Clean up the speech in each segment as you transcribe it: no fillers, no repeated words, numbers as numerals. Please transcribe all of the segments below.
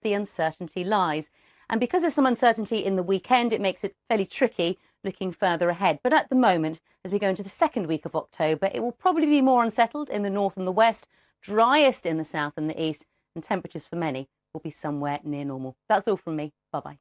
the uncertainty lies. And because there's some uncertainty in the weekend, it makes it fairly tricky looking further ahead. But at the moment, as we go into the second week of October, it will probably be more unsettled in the north and the west, driest in the south and the east, and temperatures for many will be somewhere near normal. That's all from me. Bye-bye.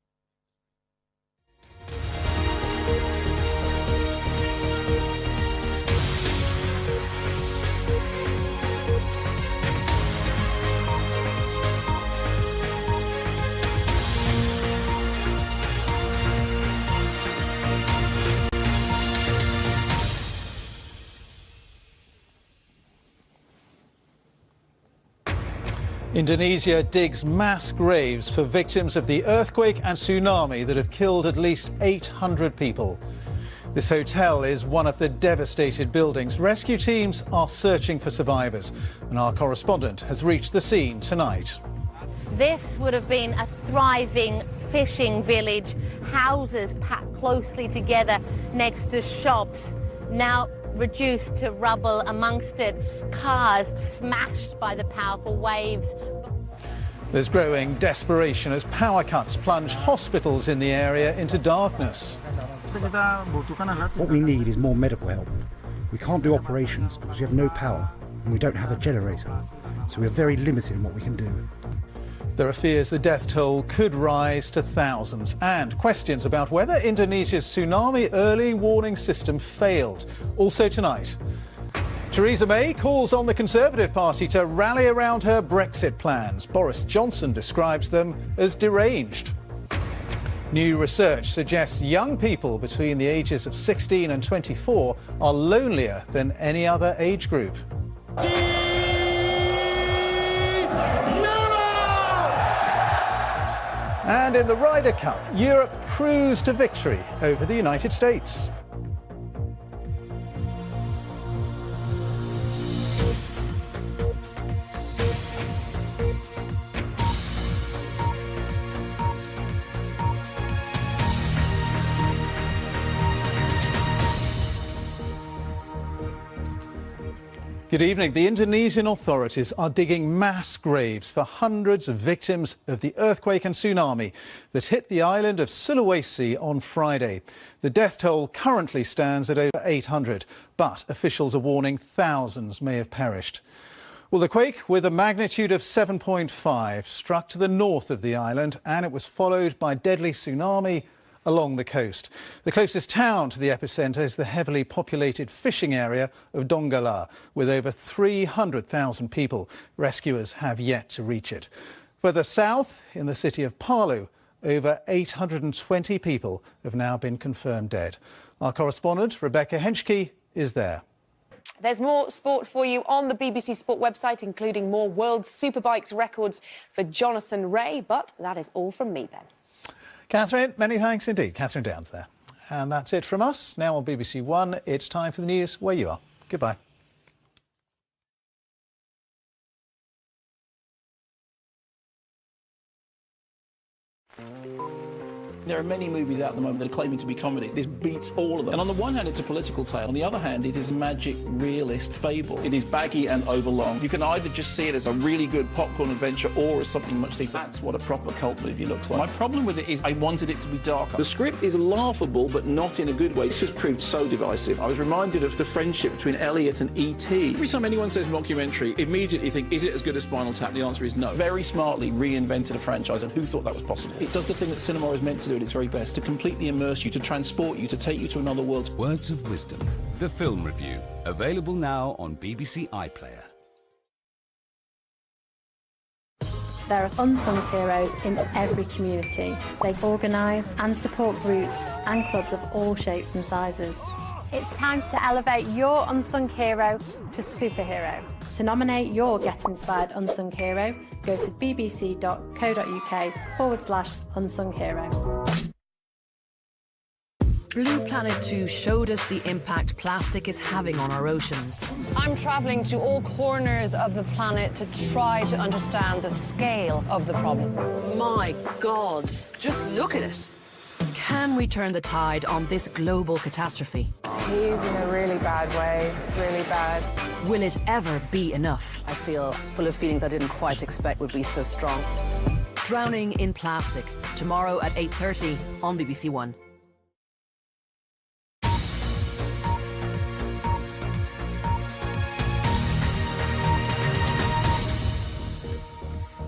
Indonesia digs mass graves for victims of the earthquake and tsunami that have killed at least 800 people. This hotel is one of the devastated buildings. Rescue teams are searching for survivors, and our correspondent has reached the scene tonight. This would have been a thriving fishing village, houses packed closely together next to shops, now reduced to rubble amongst it, cars smashed by the powerful waves. There's growing desperation as power cuts plunge hospitals in the area into darkness. What we need is more medical help. We can't do operations because we have no power and we don't have a generator, so we're very limited in what we can do. There are fears the death toll could rise to thousands and questions about whether Indonesia's tsunami early warning system failed. Also tonight, Theresa May calls on the Conservative Party to rally around her Brexit plans. Boris Johnson describes them as deranged. New research suggests young people between the ages of 16 and 24 are lonelier than any other age group. And in the Ryder Cup, Europe cruised to victory over the United States. Good evening. The Indonesian authorities are digging mass graves for hundreds of victims of the earthquake and tsunami that hit the island of Sulawesi on Friday. The death toll currently stands at over 800, but officials are warning thousands may have perished. Well, the quake, with a magnitude of 7.5, struck to the north of the island, and it was followed by deadly tsunami along the coast. The closest town to the epicentre is the heavily populated fishing area of Donggala, with over 300,000 people. Rescuers have yet to reach it. Further south, in the city of Palu, over 820 people have now been confirmed dead. Our correspondent, Rebecca Henschke, is there. There's more sport for you on the BBC Sport website, including more World Superbikes records for Jonathan Rea, but that is all from me, Ben. Catherine, many thanks indeed. Catherine Downs there. And that's it from us. Now on BBC One, it's time for the news where you are. Goodbye. There are many movies out at the moment that are claiming to be comedies. This beats all of them. And on the one hand, it's a political tale. On the other hand, it is a magic, realist fable. It is baggy and overlong. You can either just see it as a really good popcorn adventure or as something much deeper. That's what a proper cult movie looks like. My problem with it is I wanted it to be darker. The script is laughable, but not in a good way. This has proved so divisive. I was reminded of the friendship between Elliot and E.T. Every time anyone says mockumentary, immediately think, is it as good as Spinal Tap? The answer is no. Very smartly reinvented a franchise, and who thought that was possible? It does the thing that cinema is meant to do at its very best, to completely immerse you, to transport you, to take you to another world. Words of Wisdom, the film review, available now on BBC iPlayer. There are unsung heroes in every community. They organise and support groups and clubs of all shapes and sizes. It's time to elevate your unsung hero to superhero. To nominate your Get Inspired Unsung Hero, go to bbc.co.uk/unsung hero. Blue Planet 2 showed us the impact plastic is having on our oceans. I'm travelling to all corners of the planet to try to understand the scale of the problem. My God, just look at it. Can we turn the tide on this global catastrophe? He's in a really bad way, really bad. Will it ever be enough? I feel full of feelings I didn't quite expect would be so strong. Drowning in Plastic, tomorrow at 8:30 on BBC One.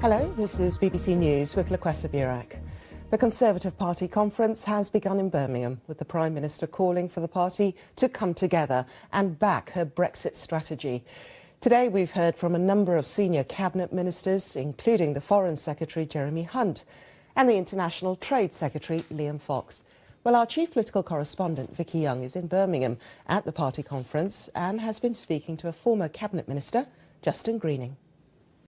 Hello, this is BBC News with Lukwesa Burak. The Conservative Party conference has begun in Birmingham, with the Prime Minister calling for the party to come together and back her Brexit strategy. Today we've heard from a number of senior cabinet ministers, including the Foreign Secretary Jeremy Hunt and the International Trade Secretary Liam Fox. Well, our chief political correspondent Vicky Young is in Birmingham at the party conference and has been speaking to a former cabinet minister, Justin Greening.